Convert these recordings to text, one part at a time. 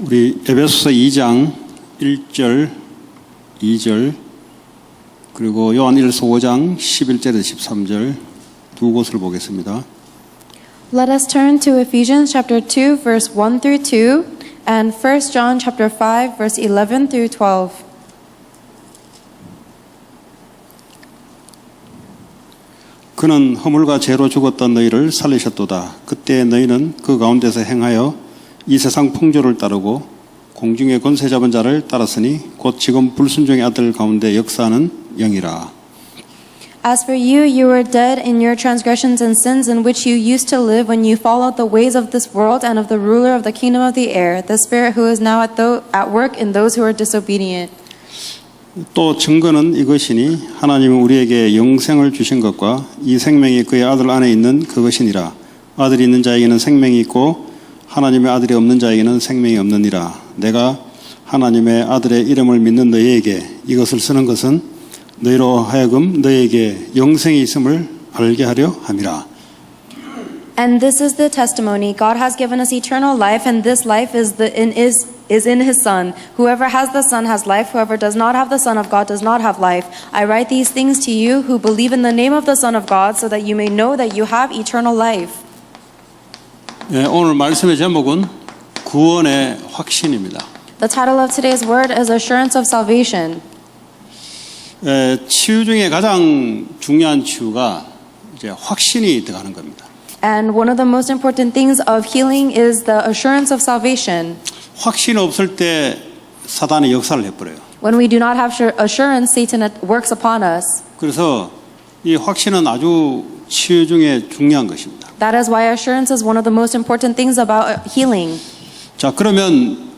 우리 에베소서 2장 1절, 2절 그리고 요한일서 5장 11절에서 13절 두 곳을 보겠습니다. Let us turn to Ephesians chapter 2 verse 1 through 2 and 1 John chapter 5 verse 11 through 12. 그는 허물과 죄로 죽었던 너희를 살리셨도다. 그때 너희는 그 가운데서 행하여 이 세상 풍조를 따르고 공중의 권세 잡은 자를 따랐으니 곧 지금 불순종의 아들 가운데 역사하는 영이라. As for you, you were dead in your transgressions and sins in which you used to live when you followed the ways of this world and of the ruler of the kingdom of the air, the spirit who is now at work in those who are disobedient. 또 증거는 이것이니 하나님은 우리에게 영생을 주신 것과 이 생명이 그의 아들 안에 있는 그것이니라. 아들이 있는 자에게는 생명이 있고 하나님의 아들이 없는 자에게는 생명이 없느니라. 내가 하나님의 아들의 이름을 믿는 너희에게 이것을 쓰는 것은 너희로 하여금 너희에게 영생이 있음을 알게 하려 함이라. And this is the testimony: God has given us eternal life, and this life is in His Son. Whoever has the Son has life. Whoever does not have the Son of God does not have life. I write these things to you who believe in the name of the Son of God, so that you may know that you have eternal life. 네, 오늘 말씀의 제목은 구원의 확신입니다. The title of today's word is Assurance of Salvation. 치유 중에 가장 중요한 치유가 이제 확신이 들어가는 겁니다. And one of the most important things of healing is the assurance of salvation. 확신이 없을 때 사단이 역사를 해버려요. When we do not have assurance, Satan works upon us. 그래서 이 확신은 아주 치유 중에 중요한 것입니다. That is why assurance is one of the most important things about healing. 자, 그러면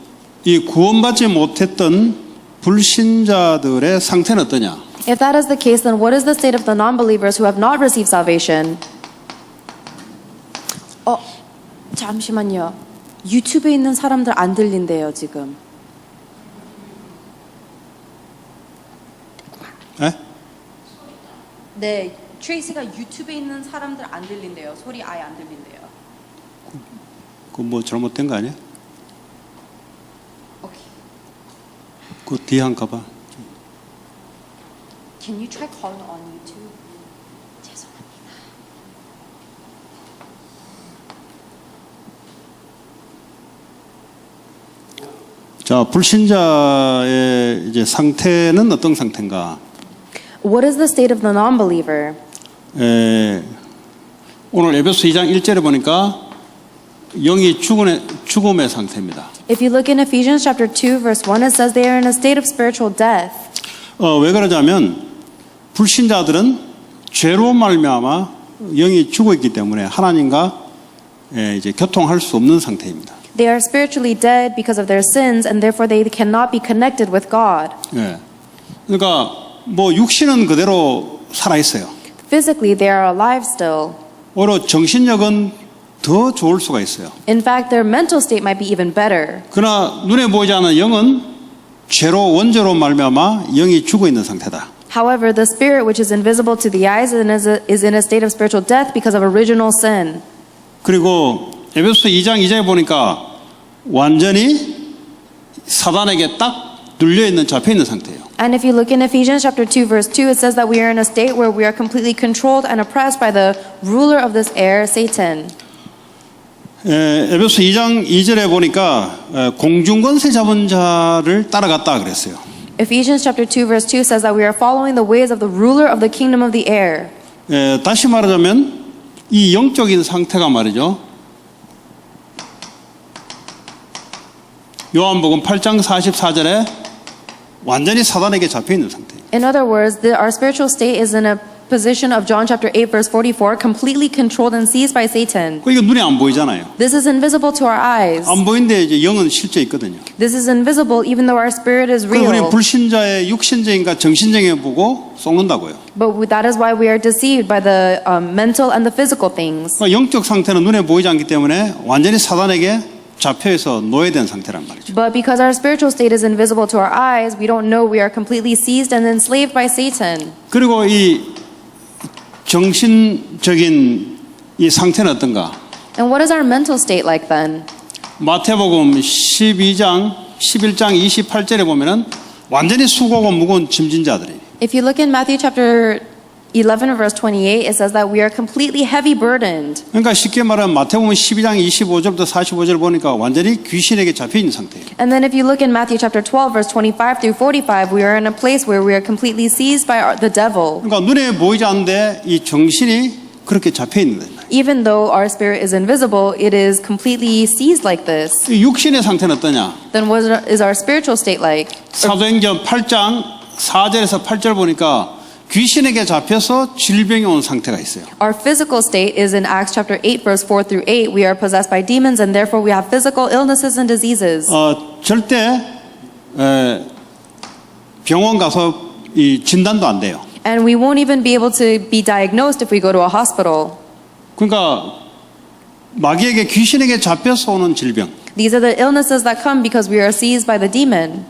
이 구원받지 못했던 불신자들의 상태는 어떠냐? If that is the case, then what is the state of the non-believers who have not received salvation? 잠시만요. 유튜브에 있는 사람들 안 들린대요, 지금. 에? 네, 트레이스가 유튜브에 있는 사람들 안 들린대요. 소리 아예 안 들린대요. 그 뭐 잘못된 거 아니야? 오케이. 그 뒤에 한 가봐. Can you try calling on YouTube? 죄송합니다. 자, 불신자의 이제 상태는 어떤 상태인가? What is the state of the non-believer? 오늘 에베소 2장 1절에 보니까 영이 죽음의 상태입니다. If you look in Ephesians chapter 2 verse 1, it says they are in a state of spiritual death. 왜 그러냐면 불신자들은 죄로 말미암아 영이 죽어 있기 때문에 하나님과 이제 교통할 수 없는 상태입니다. They are spiritually dead because of their sins, and therefore they cannot be connected with God. 예. 그러니까 뭐 육신은 그대로 살아 있어요. Physically, they are alive still. 오히려 정신력은 더 좋을 수가 있어요. In fact, their mental state might be even better. 그러나 눈에 보이지 않는 영은 죄로 원죄로 말미암아 영이 죽어 있는 상태다. However, the spirit, which is invisible to the eyes, is in a state of spiritual death because of original sin. 그리고 에베소서 2장 2절에 보니까 완전히 사단에게 딱 눌려 있는 잡혀 있는 상태예요. And if you look in Ephesians chapter 2 verse 2, it says that we are in a state where we are completely controlled and oppressed by the ruler of this air, Satan. 에베소 2장 2절에 보니까 공중권세 잡은 자를 따라갔다 그랬어요. Ephesians chapter 2 verse 2 says that we are following the ways of the ruler of the kingdom of the air. 다시 말하자면 이 영적인 상태가 말이죠. 요한복음 8장 44절에 완전히 사단에게 잡혀 있는 상태예요. In other words, our spiritual state is in a position of John chapter 8 verse 44, completely controlled and seized by Satan. 이거 눈에 안 보이잖아요. This is invisible to our eyes. 안 보이는데 이제 영은 실제 있거든요. This is invisible even though our spirit is 그리고 우리 real. 불신자의 육신적인가 정신적인 보고 속는다고요. But that is why we are deceived by the mental and the physical things. 그러니까 영적 상태는 눈에 보이지 않기 때문에 완전히 사단에게 잡혀서 노예된 상태란 말이죠. But because our spiritual state is invisible to our eyes, we don't know we are completely seized and enslaved by Satan. 그리고 이 정신적인 이 상태는 어떤가? And what is our mental state like then? 마태복음 11장 28절에 보면은 완전히 수고하고 무거운 짐진 자들이. If you look in Matthew chapter 11 verse 28, it says that we are completely heavy burdened. 그러니까 쉽게 말하면 마태복음 12장 25절부터 45절 보니까 완전히 귀신에게 잡혀 있는 상태예요. And then if you look in Matthew chapter 12 verse 25 through 45, we are in a place where we are completely seized by the devil. 그러니까 눈에 보이지 않는데 이 정신이 그렇게 잡혀 있는 거예요. Even though our spirit is invisible, it is completely seized like this. 이 육신의 상태는 어떠냐? Then what is our spiritual state like? 사도행전 8장 4절에서 8절 보니까 귀신에게 잡혀서 질병이 온 상태가 있어요. Our physical state is in Acts chapter 8 verse 4 through 8. We are possessed by demons and therefore we have physical illnesses and diseases. 절대 병원 가서 이 진단도 안 돼요. And we won't even be able to be diagnosed if we go to a hospital. 그러니까 마귀에게 귀신에게 잡혀서 오는 질병. These are the illnesses that come because we are seized by the demon.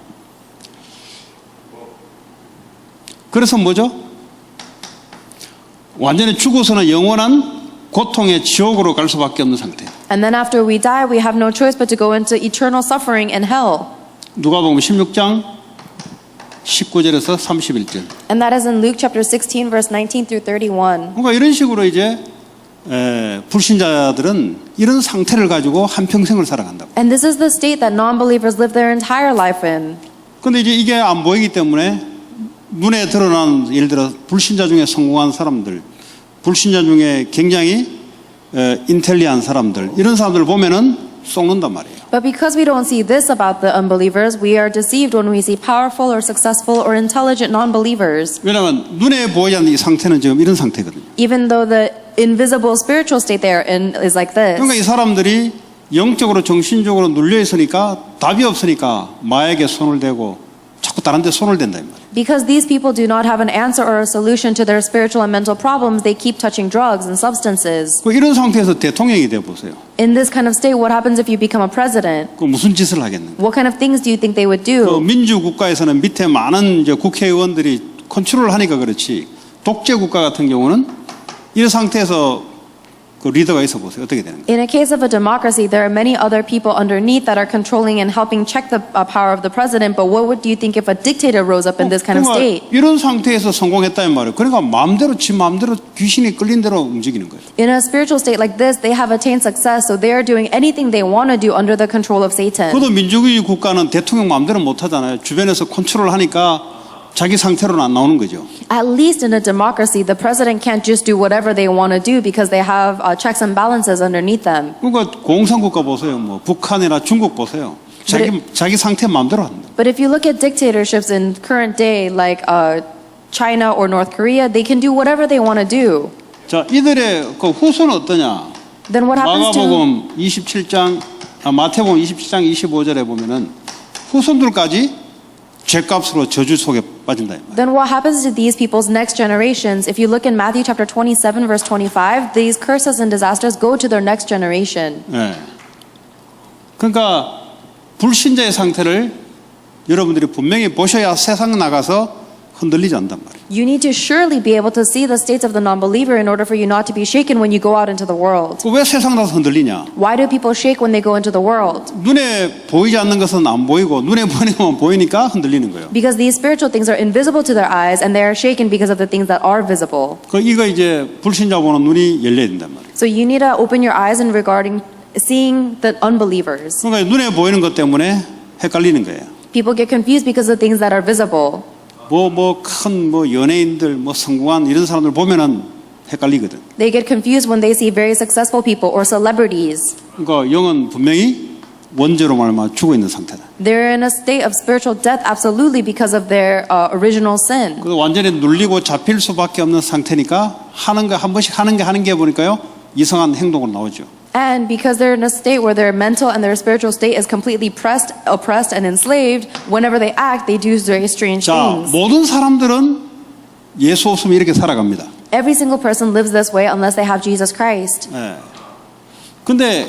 그래서 뭐죠? 완전히 죽어서는 영원한 고통의 지옥으로 갈 수밖에 없는 상태. And then after we die, we have no choice but to go into eternal suffering in hell. 누가복음 16장 19절에서 31절. And that is in Luke chapter 16 verse 19 through 31. 그러니까 이런 식으로 이제 불신자들은 이런 상태를 가지고 한평생을 살아간다고. And this is the state that non-believers live their entire life in. 그런데 이제 이게 안 보이기 때문에 눈에 드러난 예를 들어 불신자 중에 성공한 사람들, 불신자 중에 굉장히 인텔리한 사람들 이런 사람들을 보면은 썩는단 말이에요. But because we don't see this about the unbelievers, we are deceived when we see powerful or successful or intelligent non-believers. 왜냐하면 눈에 보이지 않는 이 상태는 지금 이런 상태거든요. Even though the invisible spiritual state they are in is like this. 그러니까 이 사람들이 영적으로 정신적으로 눌려 있으니까 답이 없으니까 마약에 손을 대고 자꾸 다른 데 손을 댄다 이 말이에요. Because these people do not have an answer or a solution to their spiritual and mental problems, they keep touching drugs and substances. 이런 상태에서 대통령이 돼 보세요. In this kind of state, what happens if you become a president? 그 무슨 짓을 하겠는가? What kind of things do you think they would 그 do? 민주 국가에서는 밑에 많은 이제 국회의원들이 컨트롤을 하니까 그렇지. 독재 국가 같은 경우는 이런 상태에서 그 리더가 있어 보세요. 어떻게 되는 거예요? In a case of a democracy, there are many other people underneath that are controlling and helping check the power of the president. But what would you think if a dictator rose up in this kind of state? 이런 상태에서 성공했다는 말이에요. 그러니까 마음대로 지 마음대로 귀신이 끌린 대로 움직이는 거예요. In a spiritual state like this, they have attained success, so they are doing anything they want to do under the control of Satan. 그래도 민주주의 국가는 대통령 마음대로 못 하잖아요. 주변에서 컨트롤 하니까 자기 상태로는 안 나오는 거죠. At least in a democracy, the president can't just do whatever they want to do because they have checks and balances underneath them. 그러니까 공산국가 보세요. 뭐 북한이나 중국 보세요. 자기 상태 마음대로 한다. But if you look at dictatorships in current day, like China or North Korea, they can do whatever they want to do. 자, 이들의 그 후손은 어떠냐? Then what happens to 마태복음 27장 25절에 보면은 후손들까지 죄값으로 저주 속에 빠진다. Then what happens to these people's next generations? If you look in Matthew chapter 27 verse 25, these curses and disasters go to their next generation. 네. 그러니까 불신자의 상태를 여러분들이 분명히 보셔야 세상 나가서 흔들리지 않단 말이에요. You need to surely be able to see the states of the non-believer in order for you not to be shaken when you go out into the world. 왜 세상 나가서 흔들리냐? Why do people shake when they go into the world? 눈에 보이지 않는 것은 안 보이고 눈에 보이는 것만 보이니까 흔들리는 거예요. Because these spiritual things are invisible to their eyes and they are shaken because of the things that are visible. 이거 이제 불신자 보는 눈이 열려야 된단 말이에요. So you need to open your eyes in regarding seeing the unbelievers. 그러니까 눈에 보이는 것 때문에 헷갈리는 거예요. People get confused because of things that are visible. 큰 연예인들, 성공한 이런 사람들 보면은 헷갈리거든. They get confused when they see very successful people or celebrities. 그러니까 영은 분명히 원죄로 말미암아 죽어 있는 상태다. They're in a state of spiritual death absolutely because of their original sin. 그래서 완전히 눌리고 잡힐 수밖에 없는 상태니까 하는 거 한 번씩 하는 게 보니까요 이상한 행동으로 나오죠. And because they're in a state where their mental and their spiritual state is completely oppressed and enslaved, whenever they act, they do very strange 자, things. 모든 사람들은 예수 없으면 이렇게 살아갑니다. Every single person lives this way unless they have Jesus Christ. 예. 근데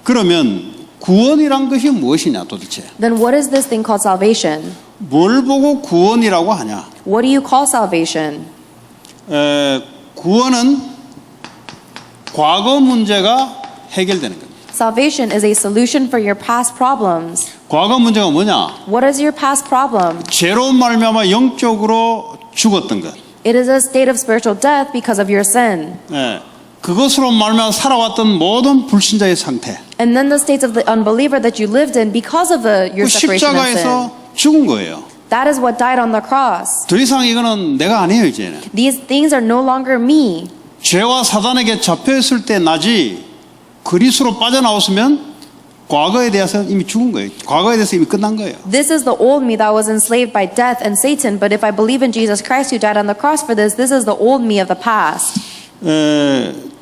그러면 구원이란 것이 무엇이냐 도대체? Then what is this thing called salvation? 뭘 보고 구원이라고 하냐? What do you call salvation? 구원은 과거 문제가 해결되는 겁니다. Salvation is a solution for your past problems. 과거 문제가 뭐냐? What is your past problem? 죄로 말미암아 영적으로 죽었던 것. It is a state of spiritual death because of your sin. 예, 그것으로 말미암아 살아왔던 모든 불신자의 상태. And then the states of the unbeliever that you lived in because of your 그 separation and sin. 십자가에서 죽은 거예요. That is what died on the cross. 더 이상 이거는 내가 아니에요, 이제는. These things are no longer me. 죄와 사단에게 잡혀있을 때 나지 그리스로 빠져나왔으면 과거에 대해서 이미 죽은 거예요. 과거에 대해서 이미 끝난 거예요. This is the old me that was enslaved by death and Satan. But if I believe in Jesus Christ who died on the cross for this is the old me of the past.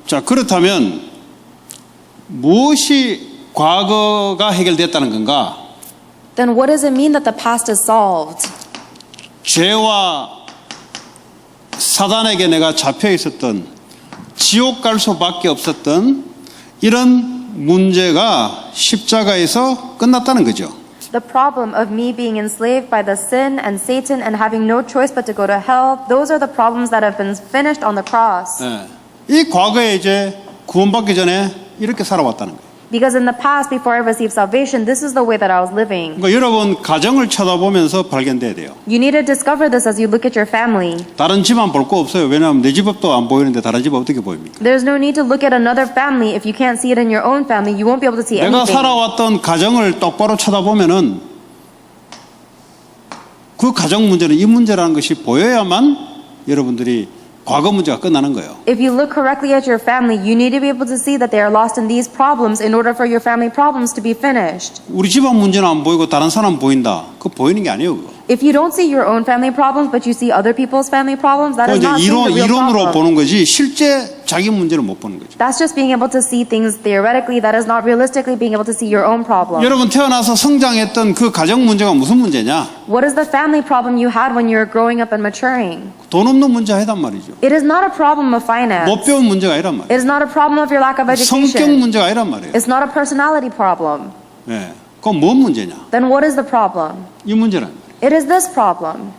자, 그렇다면 무엇이 과거가 해결됐다는 건가? Then what does it mean that the past is solved? 죄와 사단에게 내가 잡혀 있었던 지옥 갈 수밖에 없었던 이런 문제가 십자가에서 끝났다는 거죠. The problem of me being enslaved by the sin and Satan and having no choice but to go to hell, those are the problems that have been finished on the cross. 이 과거에 이제 구원받기 전에 이렇게 살아왔다는 거예요. Because in the past, before I received salvation, this is the way that I was living. 그러니까 여러분 가정을 쳐다보면서 발견돼야 돼요. You need to discover this as you look at your family. 다른 집안 볼 거 없어요. 왜냐하면 내 집도 안 보이는데 다른 집 어떻게 보입니까? There's no need to look at another family. If you can't see it in your own family, you won't be able to see 내가 anything. 살아왔던 가정을 똑바로 쳐다보면은 그 가정 문제는 이 문제라는 것이 보여야만 여러분들이 과거 문제가 끝나는 거예요. If you look correctly at your family, you need to be able to see that they are lost in these problems in order for your family problems to be finished. 우리 집안 문제는 안 보이고 다른 사람 보인다. 그거 보이는 게 아니에요. 그거. If you don't see your own family problems, but you see other people's family problems, that 그거 is 이제 not seeing the real 이론으로 problem. 보는 거지 실제 자기 문제를 못 보는 거죠. That's just being able to see things theoretically. That is not realistically being able to see your own problem. 여러분 태어나서 성장했던 그 가정 문제가 무슨 문제냐? What is the family problem you had when you were growing up and maturing? 돈 없는 문제가 아니란 말이죠. It is not a problem of finance. 못 배운 문제가 아니란 말이에요. It is not a problem of your lack of 성격 education. 문제가 아니란 말이에요. It's not a personality problem. 예. 그건 뭔 문제냐? Then what is the problem? 이 문제란 말이에요. It is this problem.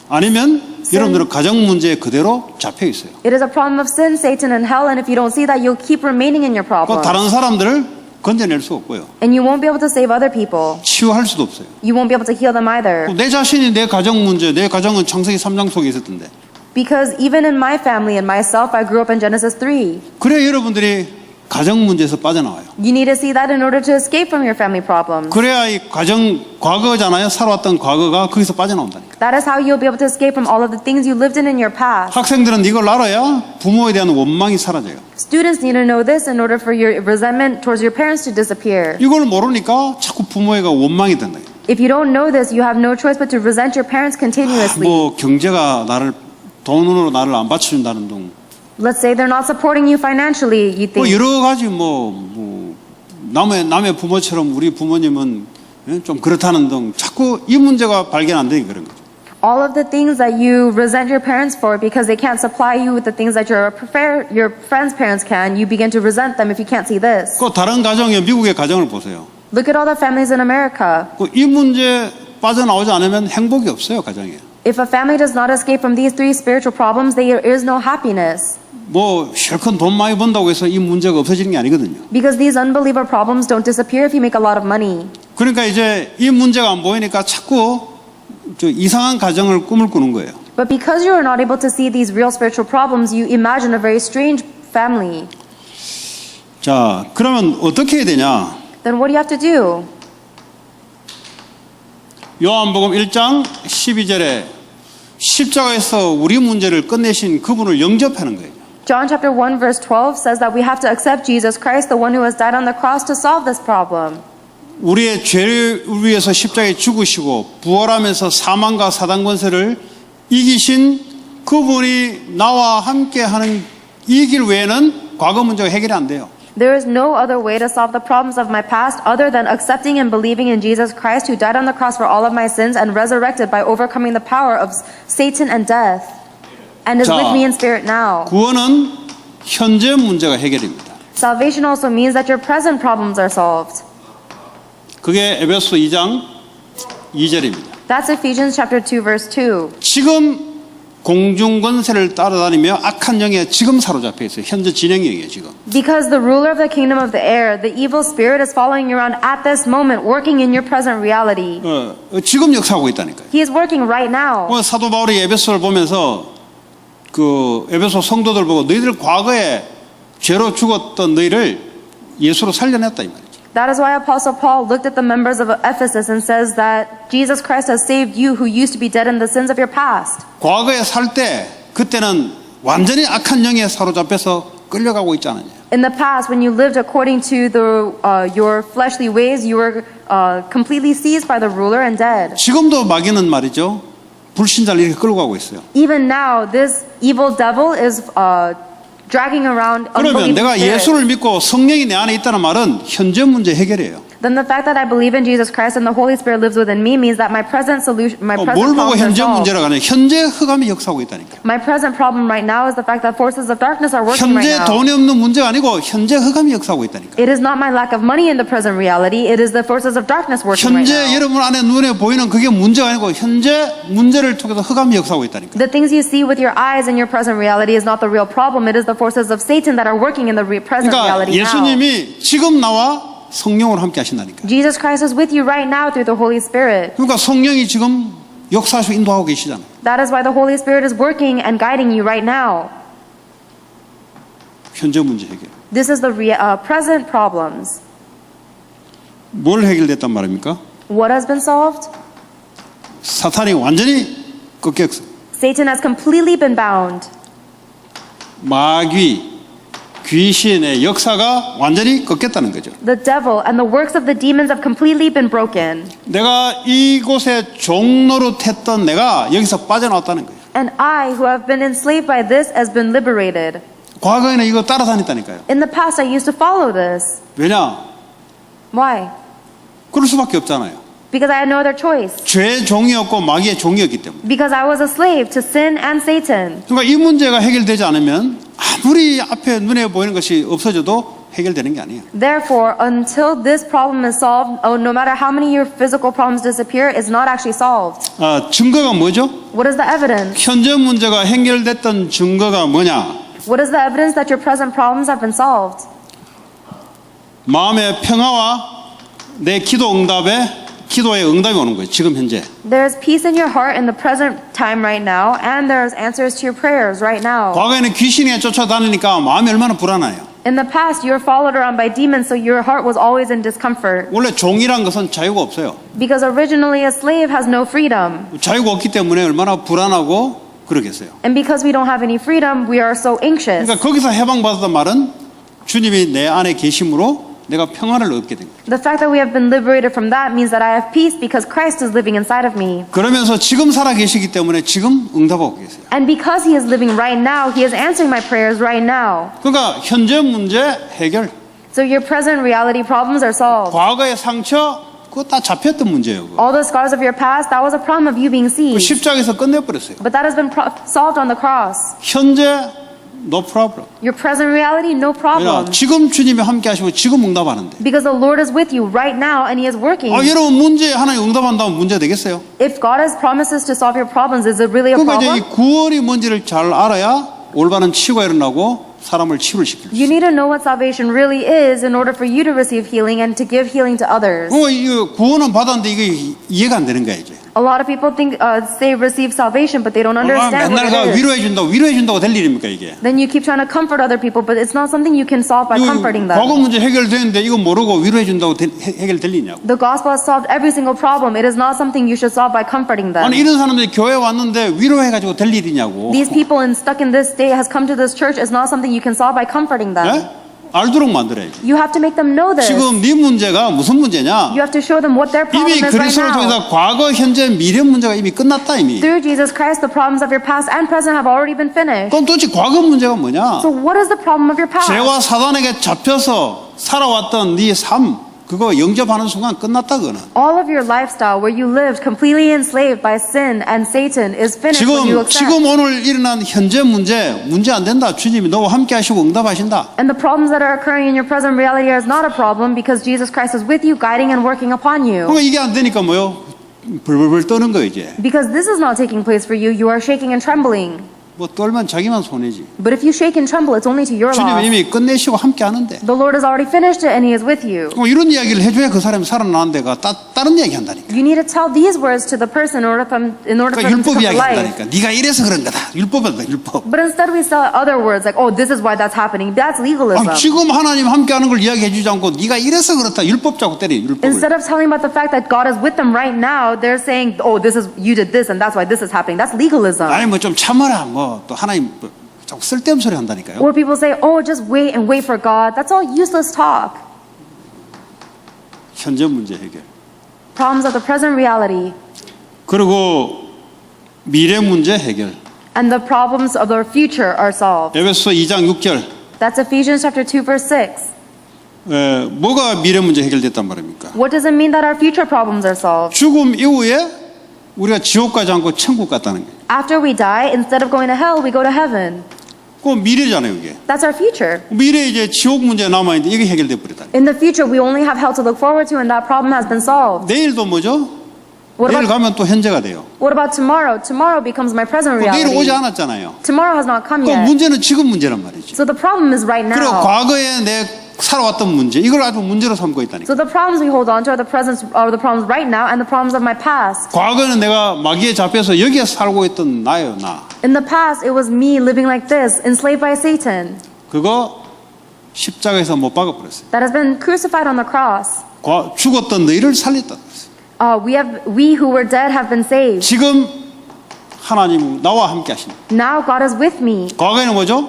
아니면 여러분들은 가정 문제에 그대로 잡혀 있어요. It is a problem of sin, Satan, and hell, and if you don't see that, you'll keep remaining in your 그 problem. 다른 사람들을 건져낼 수 없고요. And you won't be able to save other people. 치유할 수도 없어요. You won't be able to heal them either. 내 자신이 내 가정 문제, 내 가정은 창세기 3장 속에 있었던데. Because even in my family and myself, I grew up in Genesis 3. 그래 여러분들이 가정 문제에서 빠져나와요. You need to see that in order to escape from your family problems. 그래야 이 가정 과거잖아요. 살아왔던 과거가 거기서 빠져나온다니까. That is how you'll be able to escape from all of the things you lived in your past. 학생들은 이걸 알아야 부모에 대한 원망이 사라져요. Students need to know this in order for your resentment towards your parents to disappear. 이걸 모르니까 자꾸 부모가 원망이 된다. If you don't know this, you have no choice but to resent your parents continuously. 뭐 경제가 나를 돈으로 나를 안 받쳐준다는 둥. Let's say they're not supporting you financially, you 뭐 think. 여러 가지 남의 부모처럼 우리 부모님은 좀 그렇다는 등 자꾸 이 문제가 발견 안 되게 그런 거죠. All of the things that you resent your parents for because they can't supply you with the things that your friends' parents can, you begin to resent them if you can't see this. 그 다른 가정에 미국의 가정을 보세요. Look at all the families in America. 이 문제 빠져나오지 않으면 행복이 없어요 가정에. If a family does not escape from these three spiritual problems, there is no happiness. 뭐 실컷 돈 많이 번다고 해서 이 문제가 없어지는 게 아니거든요. Because these unbeliever problems don't disappear if you make a lot of money. 그러니까 이제 이 문제가 안 보이니까 자꾸 저 이상한 가정을 꿈을 꾸는 거예요. But because you are not able to see these real spiritual problems, you imagine a very strange family. 자, 그러면 어떻게 해야 되냐? Then what do you have to do? 요한복음 1장 12절에 십자가에서 우리 문제를 끝내신 그분을 영접하는 거예요. John chapter 1 verse 12 says that we have to accept Jesus Christ, the one who has died on the cross to solve this problem. 우리의 죄를 위해서 십자가에 죽으시고 부활하면서 사망과 사단 권세를 이기신 그분이 나와 함께하는 이 길 외에는 과거 문제가 해결이 안 돼요. There is no other way to solve the problems of my past other than accepting and believing in Jesus Christ, who died on the cross for all of my sins and resurrected by overcoming the power of Satan and death, and is with me in spirit now. 구원은 현재 문제가 해결입니다. Salvation also means that your present problems are solved. 그게 에베소 2장 2절입니다. That's Ephesians chapter 2 verse 2. 지금 공중 권세를 따라다니며 악한 영에 지금 사로잡혀 있어요. 현재 진행형이에요, 지금. Because the ruler of the kingdom of the air, the evil spirit, is following you around at this moment, working in your present reality. 지금 역사하고 있다니까요. He is working right now. 사도 바울이 에베소를 보면서 그 에베소 성도들 보고 너희들 과거에 죄로 죽었던 너희를 예수로 살려냈다 이 말이죠. That is why Apostle Paul looked at the members of Ephesus and says that Jesus Christ has saved you who used to be dead in the sins of your past. 과거에 살 때 그때는 완전히 악한 영에 사로잡혀서 끌려가고 있지 않느냐. In the past, when you lived according to your fleshly ways, you were completely seized by the ruler and dead. 지금도 마귀는 말이죠. 불신자를 이렇게 끌고 가고 있어요. Even now, this evil devil is dragging around 그러면 unbelieving 내가 spirits. 예수를 믿고 성령이 내 안에 있다는 말은 현재 문제 해결이에요. Then the fact that I believe in Jesus Christ and the Holy Spirit lives within me means that my present solution, my 뭘 present 보고 problems are 현재 solved. 문제라고 하냐. 현재 흑암이 역사하고 있다니까. My present problem right now is the fact that forces of darkness are working right 현재 now. 돈이 없는 문제가 아니고 현재 흑암이 역사하고 있다니까. It is not my lack of money in the present reality. It is the forces of darkness working right 현재 now. 여러분 안에 눈에 보이는 그게 문제가 아니고 현재 문제를 통해서 흑암이 역사하고 있다니까. The things you see with your eyes in your present reality is not the real problem. It is the forces of Satan that are working in the present 그러니까 reality now. 예수님이 지금 나와 성령으로 함께 하신다니까. Jesus Christ is with you right now through the Holy Spirit. 그러니까 성령이 지금 역사하시고 인도하고 계시잖아요. That is why the Holy Spirit is working and guiding you right now. 현재 문제 해결. This is the present problems. 뭘 해결됐단 말입니까? What has been solved? 사탄이 완전히 꺾였어. Satan has completely been bound. 마귀, 귀신의 역사가 완전히 꺾였다는 거죠. The devil and the works of the demons have completely been broken. 내가 이곳에 종노릇 했던 내가 여기서 빠져나왔다는 거예요. And I, who have been enslaved by this, has been liberated. 과거에는 이거 따라다녔다니까요. In the past, I used to follow this. 왜냐? Why? 그럴 수밖에 없잖아요. Because I had no other choice. 죄의 종이었고 마귀의 종이었기 때문에. Because I was a slave to sin and Satan. 그러니까 이 문제가 해결되지 않으면 아무리 앞에 눈에 보이는 것이 없어져도 해결되는 게 아니에요. Therefore, until this problem is solved, no matter how many of your physical problems disappear, it's not actually solved. 증거가 뭐죠? What is the evidence? 현재 문제가 해결됐던 증거가 뭐냐? What is the evidence that your present problems have been solved? 마음의 평화와 내 기도의 응답이 오는 거예요. 지금 현재. There is peace in your heart in the present time right now, and there is answers to your prayers right now. 과거에는 귀신이 쫓아다니니까 마음이 얼마나 불안해요. In the past, you were followed around by demons, so your heart was always in discomfort. 원래 종이란 것은 자유가 없어요. Because originally a slave has no freedom. 자유가 없기 때문에 얼마나 불안하고 그러겠어요. And because we don't have any freedom, we are so anxious. 그러니까 거기서 해방받았단 말은 주님이 내 안에 계심으로 내가 평화를 얻게 된 거예요. The fact that we have been liberated from that means that I have peace because Christ is living inside of me. 그러면서 지금 살아 계시기 때문에 지금 응답하고 계세요. And because He is living right now, He is answering my prayers right now. 그러니까 현재 문제 해결. So your present reality problems are solved. 과거의 상처 그거 다 잡혔던 문제예요. 그거. All the scars of your past, that was a problem of you being 그 seized. 십자가에서 끝내버렸어요. But that has been solved on the cross. 현재 no problem. Your present reality, no 왜냐? problem. 지금 주님이 함께 하시고 지금 응답하는데. Because the Lord is with you right now and He is working. 여러분 문제 하나님 응답한다면 문제 되겠어요? If God has promises to solve your problems, is it really a 그러니까 이제 이 problem? 구원이 뭔지를 잘 알아야 올바른 치유가 일어나고 사람을 치유를 시킬 수 있어요. You need to know what salvation really is in order for you to receive healing and to give healing to others. 그러니까 이거 구원은 받았는데 이게 이해가 안 되는 거야 이제. A lot of people think say receive salvation, but they don't understand 맨날 what it is. 위로해준다고 될 일입니까 이게? Then you keep trying to comfort other people, but it's not something you can solve by comforting them. 과거 문제 해결되는데 이거 모르고 위로해준다고 해결될 일이냐고. The gospel has solved every single problem. It is not something you should solve by comforting them. 아니 이런 사람들이 교회 왔는데 위로해가지고 될 일이냐고. These people stuck in this state has come to this church is not something you can solve by comforting them. 네? 알도록 만들어야지. You have to make them know this. 지금 네 문제가 무슨 문제냐? You have to show them what their problem 이미 is right 그리스도를 now. 통해서 과거, 현재, 미래 문제가 이미 끝났다 이미. Through Jesus Christ, the problems of your past and present have already been finished. 그럼 도대체 과거 문제가 뭐냐? So what is the problem of your past? 죄와 사단에게 잡혀서 살아왔던 네 삶, 그거 영접하는 순간 끝났다 그거는. All of your lifestyle where you lived completely enslaved by sin and Satan is finished when you accept. 지금 오늘 일어난 현재 문제 안 된다. 주님이 너와 함께 하시고 응답하신다. And the problems that are occurring in your present reality is not a problem because Jesus Christ is with you, guiding and working upon you. 그러니까 이게 안 되니까 뭐요? 벌벌벌 떠는 거예요 이제. Because this is not taking place for you, you are shaking and trembling. 뭐 떨면 자기만 손해지. But if you shake and tremble, it's only to your 주님은 loss. 이미 끝내시고 함께 하는데. The Lord has already finished it and He is with you. 이런 이야기를 해줘야 그 사람이 살아나는 데가 다른 이야기 한다니까. You need to tell these words to the person in order for them to 율법 come to 이야기 life. 한다니까. 네가 이래서 그런 거다. 율법이다 율법. But instead we say other words like, oh, this is why that's happening. That's legalism. 지금 하나님 함께 하는 걸 이야기해 주지 않고 네가 이래서 그렇다. 율법 자꾸 때려 율법을. Instead of telling about the fact that God is with them right now, they're saying, oh, this is you did this and that's why this is happening. That's legalism. 아니 뭐 좀 참아라. 뭐 또 하나님 자꾸 쓸데없는 소리 한다니까요. Or people say, oh, just wait and wait for God. That's all useless talk. 현재 문제 해결. Problems of the present reality 그리고 미래 문제 해결. and the problems of the future are solved. 에베소 2장 6절. That's Ephesians chapter 2 verse 6. 뭐가 미래 문제 해결됐단 말입니까? What does it mean that our future problems are solved? 죽음 이후에 우리가 지옥 가지 않고 천국 갔다는 거예요. After we die, instead of going to hell, we go to heaven. 그 미래잖아요, 이게. That's our future. 미래에 이제 지옥 문제 남아있는데 이게 해결돼 버렸다. In the future, we only have hell to look forward to and that problem has been solved. 내일도 뭐죠? What 내일 about, 가면 또 현재가 돼요. what about tomorrow? Tomorrow becomes my present 내일 오지 reality. 않았잖아요. Tomorrow has not come 그 yet. 문제는 지금 문제란 말이죠. So the problem is right 그리고 now. 과거에 내 살아왔던 문제, 이걸 아주 문제로 삼고 있다니까. So the problems we hold on to are the problems right now and the problems of my past. 과거에는 내가 마귀에 잡혀서 여기에 살고 있던 나예요, 나. In the past, it was me living like this, enslaved by Satan, 그거 십자가에서 못 박아버렸어요. that has been crucified on the cross. 죽었던 너희를 살렸다. We who were dead have been saved. 지금 하나님은 나와 함께 하신다. Now God is with me. 과거에는 뭐죠?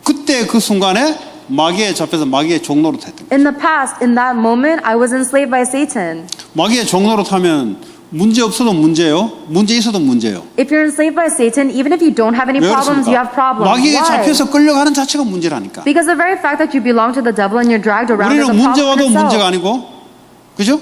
그때 그 순간에 마귀에 잡혀서 마귀의 종노릇 했던 거예요. In the past, in that moment, I was enslaved by Satan. 마귀의 종노릇 하면 문제 없어도 문제예요. 문제 있어도 문제예요. If you're enslaved by Satan, even if you don't have any 왜 problems, you have 그렇습니까? problems. 마귀에 Why? 잡혀서 끌려가는 자체가 문제라니까. Because the very fact that you belong to the devil and you're dragged around is 우리는 a 문제 problem 와도 in 문제가 itself. 아니고, 그죠?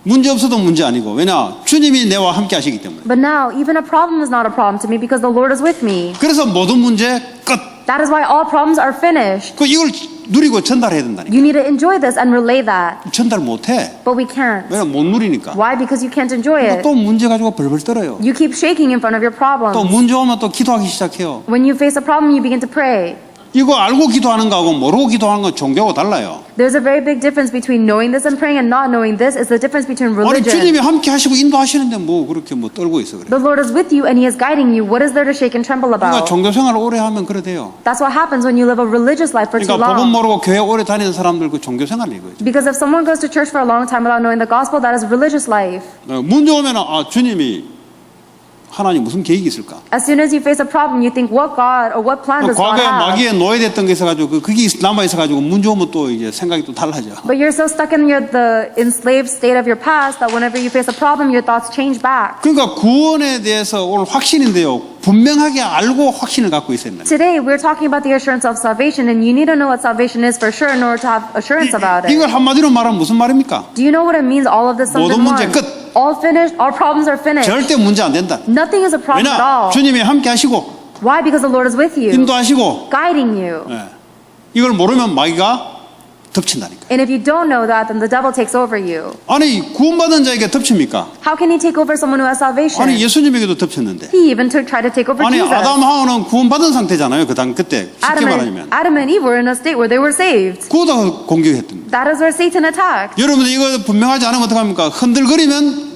문제 없어도 문제 아니고. 왜냐? 주님이 내와 함께 하시기 때문에. But now, even a problem is not a problem to me because the Lord is with me. 그래서 모든 문제 끝. That is why all problems are finished. 이걸 누리고 전달해야 된다니까. You need to enjoy this and relay that. 전달 못해. But we can't. 왜냐? 못 누리니까. Why? Because you can't enjoy it. 또 문제 가지고 벌벌 떨어요. You keep shaking in front of your 또 problems. 문제 오면 또 기도하기 시작해요. When you face a problem, you begin to pray. 이거 알고 기도하는 거하고 모르고 기도하는 건 종교하고 달라요. There's a very big difference between knowing this and praying and not knowing this. Is the difference between 아니 religion. 주님이 함께 하시고 인도하시는데 뭐 그렇게 뭐 떨고 있어 그래. The Lord is with you and He is guiding you. What is there to shake and tremble 그러니까 about? 종교 생활을 오래 하면 그래 돼요. That's what happens when you live a religious life for too 그러니까 복음 long. 모르고 교회 오래 다니는 사람들 그 종교 생활 이거죠. Because if someone goes to church for a long time without knowing the gospel, that is religious life. 문제 오면 주님이 하나님 무슨 계획이 있을까? As soon as you face a problem, you think, what God or what plan does God 과거에 have? 마귀에 노예됐던 게 있어가지고 그게 남아 있어가지고 문제 오면 또 이제 생각이 또 달라져. But you're so stuck in the enslaved state of your past that whenever you face a problem, your thoughts change back. 그러니까 구원에 대해서 오늘 확신인데요. 분명하게 알고 확신을 갖고 있어야 된다. Today, we're talking about the assurance of salvation, and you need to know what salvation is for sure in order to have assurance about it. 이걸 한마디로 말하면 무슨 말입니까? Do you know what it means, all of this sums 모든 in 문제 one? 끝. All finished, all problems are finished. 절대 문제 안 된다. Nothing is a problem at 왜냐? all. 주님이 함께 하시고 Why? Because the Lord is with you, 인도하시고 guiding you. 이걸 모르면 마귀가 덮친다니까. And if you don't know that, then the devil takes over you. 아니 구원받은 자에게 덮칩니까? How can he take over someone who has salvation? 아니 예수님에게도 덮쳤는데. He even tried to take over 아니 Jesus. 아담 하와는 구원받은 상태잖아요. 그때 쉽게 말하면. Adam and Eve were in a state where they were saved. 그거다 공격했던. That is where Satan attacked. 여러분 이거 분명하지 않으면 어떡합니까? 흔들거리면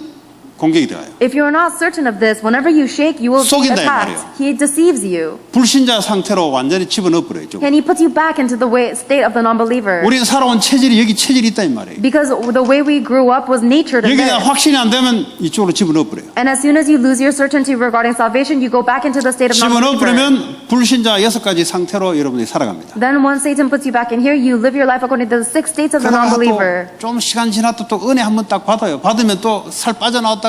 공격이 돼요. If you are not certain of this, whenever you shake, you will be 속인다, 이 attacked. 말이에요. He deceives you. 불신자 상태로 완전히 집어넣어 버려요. And he puts you back into the state of the non-believer. 우리는 살아온 체질이 여기 체질이 있다 이 말이에요. Because the way we grew up was natured in 여기다 this. 확신이 안 되면 이쪽으로 집어넣어 버려요. And as soon as you lose your certainty regarding salvation, you go back into the state of 집어넣어 non-believer. 버리면 불신자 6가지 상태로 여러분이 살아갑니다. Then once Satan puts you back in here, you live your life according to the 6 states of the 그러다가 non-believer. 또 좀 시간 지났다 또 은혜 한번 딱 받아요. 받으면 또 살 빠져나왔다가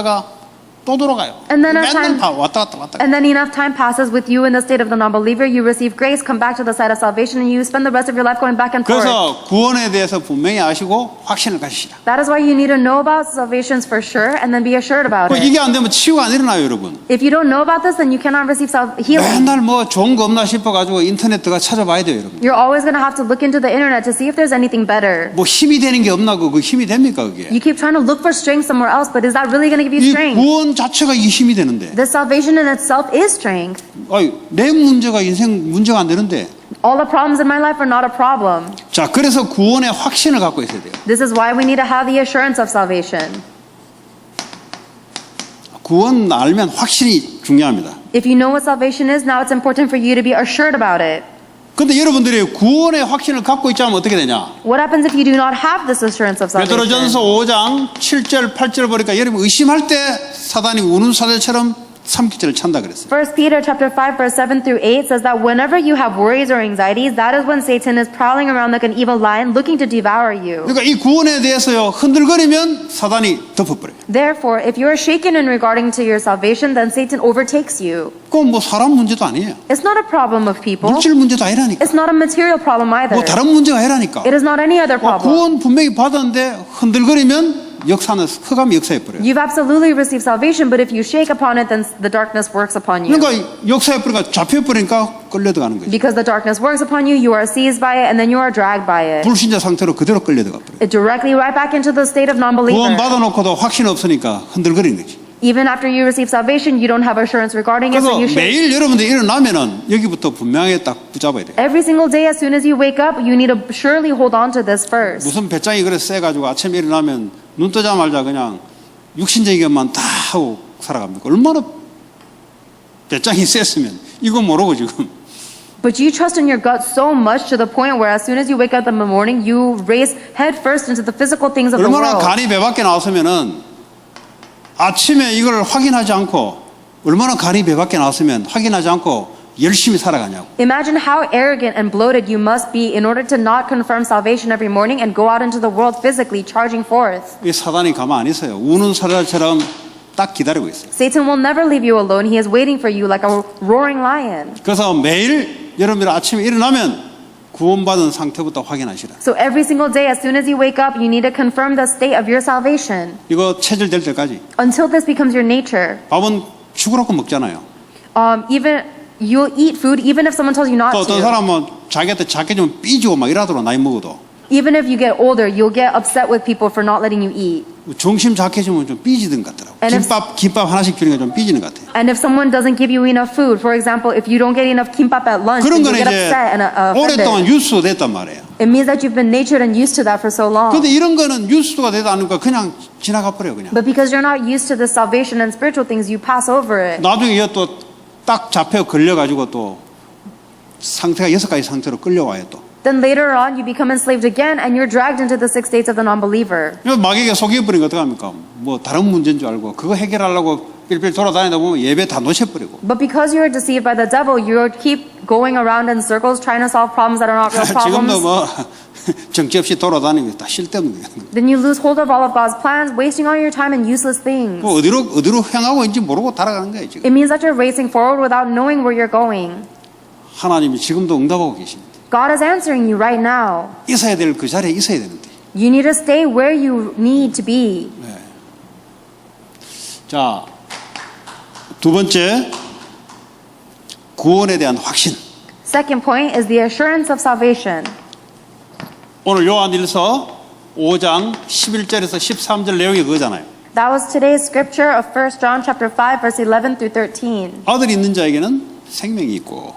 또 돌아가요. And then as 맨날 time- 왔다 갔다 왔다 갔다. And then enough time passes with you in the state of the non-believer, you receive grace, come back to the side of salvation, and you spend the rest of your life going back and forth. 그래서 구원에 대해서 분명히 아시고 확신을 가지시라. That is why you need to know about salvations for sure and then be assured about it. 이게 안 되면 치유가 안 일어나요, 여러분. If you don't know about this, then you cannot receive healing. 맨날 뭐 좋은 거 없나 싶어가지고 인터넷 들어가 찾아봐야 돼요, 여러분. You're always going to have to look into the internet to see if there's anything better. 뭐 힘이 되는 게 없나, 그 힘이 됩니까, 그게? You keep trying to look for strength somewhere else, but is that really going to give you 이 strength? 구원 자체가 이 힘이 되는데. The salvation in itself is strength. 아유, 내 문제가 인생 문제가 안 되는데. All the problems in my life are not a problem. 자, 그래서 구원의 확신을 갖고 있어야 돼요. This is why we need to have the assurance of salvation. 구원 알면 확신이 중요합니다. If you know what salvation is, now it's important for you to be assured about it. 근데 여러분들이 구원의 확신을 갖고 있지 않으면 어떻게 되냐? What happens if you do not have this assurance of salvation? 베드로전서 5장 7절 8절 보니까 여러분 의심할 때 사단이 우는 사자처럼 삼키질을 찬다 그랬어요. 1 Peter chapter 5 verse 7 through 8 says that whenever you have worries or anxieties, that is when Satan is prowling around like an evil lion looking to devour you. 그러니까 이 구원에 대해서요 흔들거리면 사단이 덮어버려요. Therefore, if you are shaken in regarding to your salvation, then Satan overtakes you. 그건 뭐 사람 문제도 아니에요. It's not a problem of people. 물질 문제도 아니라니까. It's not a material problem either. 뭐 다른 문제가 아니라니까. It is not any other problem. 구원 분명히 받았는데 흔들거리면 역사는 흑암이 역사해버려요. You've absolutely received salvation, but if you shake upon it, then the darkness works upon you. 그러니까 역사해버리니까 잡혀버리니까 끌려들어가는 거죠. Because the darkness works upon you, you are seized by it, and then you are dragged by it. 불신자 상태로 그대로 끌려들어가 버려요. It directly right back into the state of 구원 non-believer. 받아놓고도 확신 없으니까 흔들거리는 거지. Even after you receive salvation, you don't have assurance regarding it, 그래서 so you shake. 매일 여러분들 일어나면은 여기부터 분명하게 딱 붙잡아야 돼요. Every single day, as soon as you wake up, you need to surely hold on to this first. 무슨 배짱이 그래 세가지고 아침에 일어나면 눈 뜨자마자 그냥 육신적인 것만 다 하고 살아갑니까? 얼마나 배짱이 셌으면 이거 모르고 지금. But you trust in your gut so much to the point where as soon as you wake up in the morning, you race head first into the physical things of the 얼마나 world. 간이 배 밖에 나왔으면은 아침에 이걸 확인하지 않고 얼마나 간이 배 밖에 나왔으면 확인하지 않고 열심히 살아가냐고. Imagine how arrogant and bloated you must be in order to not confirm salvation every morning and go out into the world physically charging forth. 이 사단이 가만 안 있어요. 우는 사자처럼 딱 기다리고 있어요. Satan will never leave you alone. He is waiting for you like a roaring lion. 그래서 매일 여러분들 아침에 일어나면 구원받은 상태부터 확인하시라. So every single day, as soon as you wake up, you need to confirm the state of your salvation 이거 체질될 때까지. until this becomes your nature. 밥은 죽으라고 먹잖아요. Even you'll eat food even if someone tells you not 또 어떤 to. 사람은 자기한테 작게 좀 삐지고 막 이러더라고 나이 먹어도. Even if you get older, you'll get upset with people for not letting you eat. 중심 작해지면 좀 삐지는 것 같더라고. And if- 김밥 하나씩 주니까 좀 삐지는 것 같아요. And if someone doesn't give you enough food, for example, if you don't get enough kimbap at lunch, 그런 then 거는 you'll get 이제 upset and 오랫동안 offended. 유수 됐단 말이에요. It means that you've been natured and used to that for so long. 근데 이런 거는 유수가 되지 않으니까 그냥 지나가 버려 그냥. But because you're not used to the salvation and spiritual things, you pass over it. 나중에 이거 또 딱 잡혀 걸려가지고 또 상태가 6가지 상태로 끌려와요 또. Then later on, you become enslaved again and you're dragged into the 6 states of the non-believer. 그래서 마귀가 속여버리니까 어떡합니까? 뭐 다른 문제인 줄 알고 그거 해결하려고 삘삘 돌아다니다 보면 예배 다 놓쳐버리고. But because you are deceived by the devil, you keep going around in circles trying to solve problems that are not real 지금도 problems. 뭐 정치 없이 돌아다니고 다 쓸데없는 거예요. Then you lose hold of all of God's plans, wasting all your time in useless things. 뭐 어디로 향하고 있는지 모르고 따라가는 거예요 지금. It means that you're racing forward without knowing where you're going. 하나님이 지금도 응답하고 계십니다. God is answering you right now. 있어야 될 그 자리에 있어야 되는데. You need to stay where you need to be. 자, 두 번째 구원에 대한 확신. Second point is the assurance of salvation. 오늘 요한일서 5장 11절에서 13절 내용이 그거잖아요. That was today's scripture of 1 John chapter 5 verse 11 through 13. 아들이 있는 자에게는 생명이 있고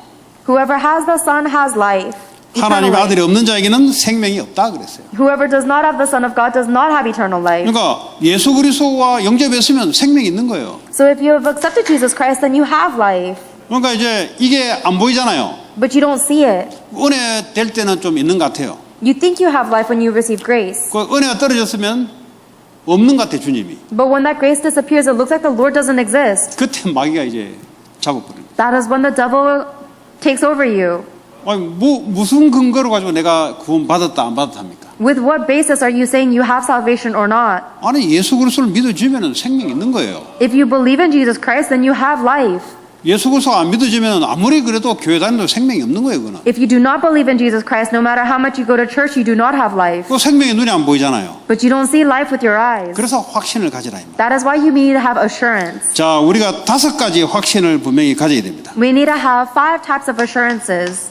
Whoever has the Son has life. eternal 하나님의 life. 아들이 없는 자에게는 생명이 없다 그랬어요. Whoever does not have the Son of God does not have eternal life. 그러니까 예수 그리스도와 영접했으면 생명이 있는 거예요. So if you have accepted Jesus Christ, then you have life. 그러니까 이제 이게 안 보이잖아요. But you don't see it. 은혜 될 때는 좀 있는 것 같아요. You think you have life when you receive grace. 그 은혜가 떨어졌으면 없는 것 같아 주님이. But when that grace disappears, it looks like the Lord doesn't exist. 그때 마귀가 이제 잡아버립니다. That is when the devil takes over you. 아니, 무슨 근거로 가지고 내가 구원 받았다 안 받았다 합니까? With what basis are you saying you have salvation or not? 아니 예수 그리스도를 믿어주면 생명이 있는 거예요. If you believe in Jesus Christ, then you have life. 예수 그리스도가 안 믿어주면 아무리 그래도 교회 다니도 생명이 없는 거예요. 그거는. If you do not believe in Jesus Christ, no matter how much you go to church, you do not have life. 그 생명이 눈에 안 보이잖아요. But you don't see life with your eyes. 그래서 확신을 가지라 입니다. That is why you need to have assurance. 자, 우리가 5가지 확신을 분명히 가져야 됩니다. We need to have 5 types of assurances.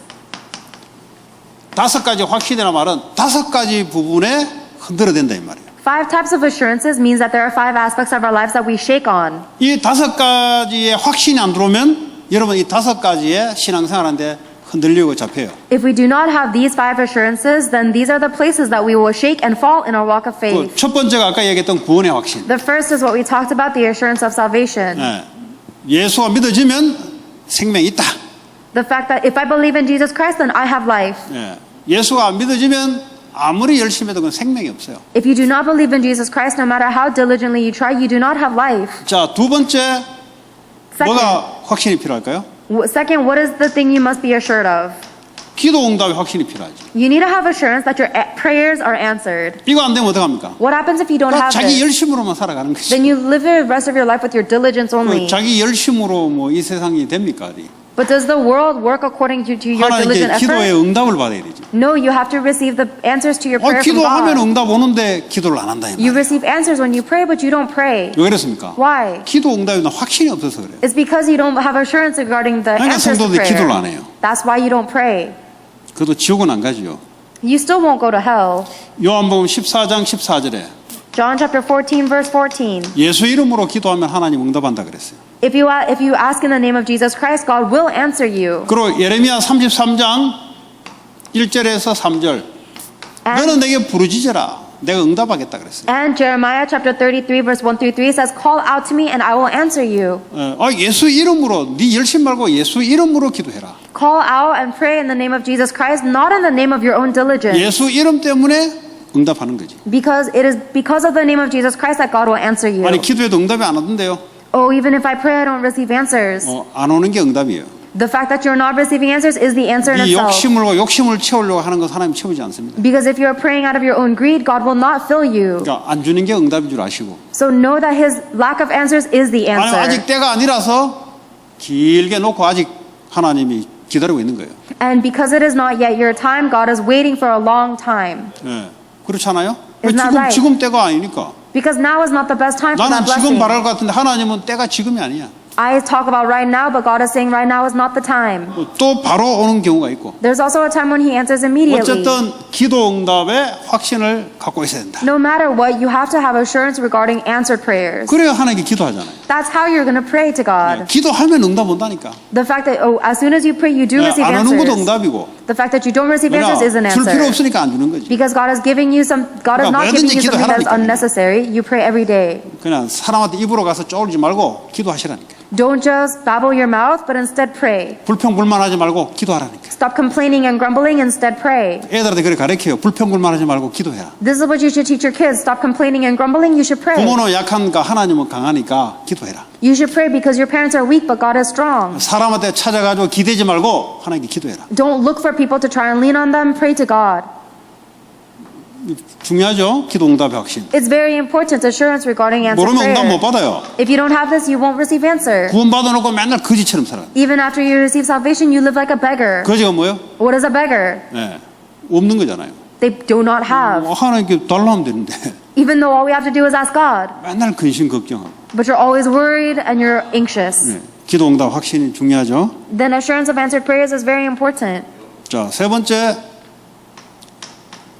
5가지 확신이라는 말은 5가지 부분에 흔들어댄다 이 말이에요. 5 types of assurances means that there are 5 aspects of our lives that we shake on. 이 5가지의 확신이 안 들어오면 여러분 이 5가지의 신앙생활한테 흔들리고 잡혀요. If we do not have these 5 assurances, then these are the places that we will shake and fall in our walk of faith. 첫 번째가 아까 얘기했던 구원의 확신. The first is what we talked about, the assurance of salvation. 예. 예수가 믿어지면 생명이 있다. The fact that if I believe in Jesus Christ, then I have life. 예. 예수가 안 믿어지면 아무리 열심히 해도 그건 생명이 없어요. If you do not believe in Jesus Christ, no matter how diligently you try, you do not have life. 자, 두 번째 Second, 뭐가 확신이 필요할까요? second, what is the thing you must be assured of? 기도 응답의 확신이 필요하죠. You need to have assurance that your prayers are answered. 이거 안 되면 어떡합니까? What happens if you don't have 자기 this? 열심으로만 살아가는 거지. Then you live the rest of your life with your diligence only. 자기 열심으로 뭐 이 세상이 됩니까? 어디? But does the world work according to your diligent 하나님께 기도의 effort? 응답을 받아야 되지. No, you have to receive the answers to your prayer from 기도하면 God. 응답 오는데 기도를 안 한다 이 You 말이에요. receive answers when you pray, but you don't pray. 왜 그렇습니까? Why? 기도 응답에 확신이 없어서 그래요. It's because you don't have assurance regarding the 그러니까 answers to 성도들이 기도를 안 prayer. 해요. That's why you don't pray. 그래도 지옥은 안 가지요. You still won't go to hell. 요한복음 14장 14절에 John chapter 14, verse 14. 예수 이름으로 기도하면 하나님 응답한다 그랬어요. If you ask in the name of Jesus Christ, God will answer you. 그리고 예레미야 33장 1절에서 3절 너는 내게 부르짖어라 내가 응답하겠다 그랬어요. And Jeremiah chapter 33, verse 1 through 3 says, Call out to me and I will answer you. 예수 이름으로 네 열심 말고 예수 이름으로 기도해라. Call out and pray in the name of Jesus Christ, not in the name of your own diligence. 예수 이름 때문에 응답하는 거지. Because it is because of the name of Jesus Christ that God will answer you. 아니 기도해도 응답이 안 오던데요. Oh, even if I pray, I don't receive answers. 안 오는 게 응답이에요. The fact that you're not receiving answers is the answer in 이 itself. 욕심을 채우려고 하는 것 하나님 채우지 않습니다. Because if you're praying out of your own greed, God will not fill you. 그러니까 안 주는 게 응답인 줄 아시고. So know that His lack of answers is the 아니 answer. 아직 때가 아니라서 길게 놓고 아직 하나님이 기다리고 있는 거예요. And because it is not yet your time, God is waiting for a long time. 예. 그렇잖아요? Isn't that right? 지금 때가 아니니까. Because now is not the best time for 나는 that 지금 blessing. 말할 것 같은데 하나님은 때가 지금이 아니야. I talk about right now, but God is saying right now is not the time. 또 바로 오는 경우가 있고. There's also a time when He answers immediately. 어쨌든 기도 응답에 확신을 갖고 있어야 된다. No matter what, you have to have assurance regarding answered prayers. 그래야 하나님께 기도하잖아요. That's how you're going to pray to God. 기도하면 응답 온다니까. The fact that as soon as you pray, you do receive 안 오는 것도 answers. 응답이고. The fact that you don't receive answers is an 줄 필요 answer. 없으니까 안 주는 거지. Because God is giving you some. God is not giving you something that's unnecessary. You pray every day. 그냥 사람한테 입으로 가서 쪼르지 말고 기도하시라니까. Don't just babble your mouth, but instead pray. 불평불만하지 말고 기도하라니까. Stop complaining and grumbling. Instead pray. 애들한테 그래 가르쳐요. 불평불만하지 말고 기도해라. This is what you should teach your kids. Stop complaining and grumbling. You should pray. 부모는 약한가 하나님은 강하니까 기도해라. You should pray because your parents are weak, but God is strong. 사람한테 찾아가지고 기대지 말고 하나님께 기도해라. Don't look for people to try and lean on them. Pray to God. 중요하죠? 기도 응답의 확신. It's very important assurance regarding answered 모르면 응답 못 prayer. 받아요. If you don't have this, you won't receive answer. 구원 받아놓고 맨날 거지처럼 살아. Even after you receive salvation, you live like a beggar. 거지가 뭐예요? What is a beggar? 네. 없는 거잖아요. They do not have. 하나님께 달라 하면 되는데 Even though all we have to do is ask God. 맨날 근심 걱정하고. But you're always worried and you're anxious. 네. 기도 응답 확신이 중요하죠. Then assurance of answered prayers is very important. 자, 세 번째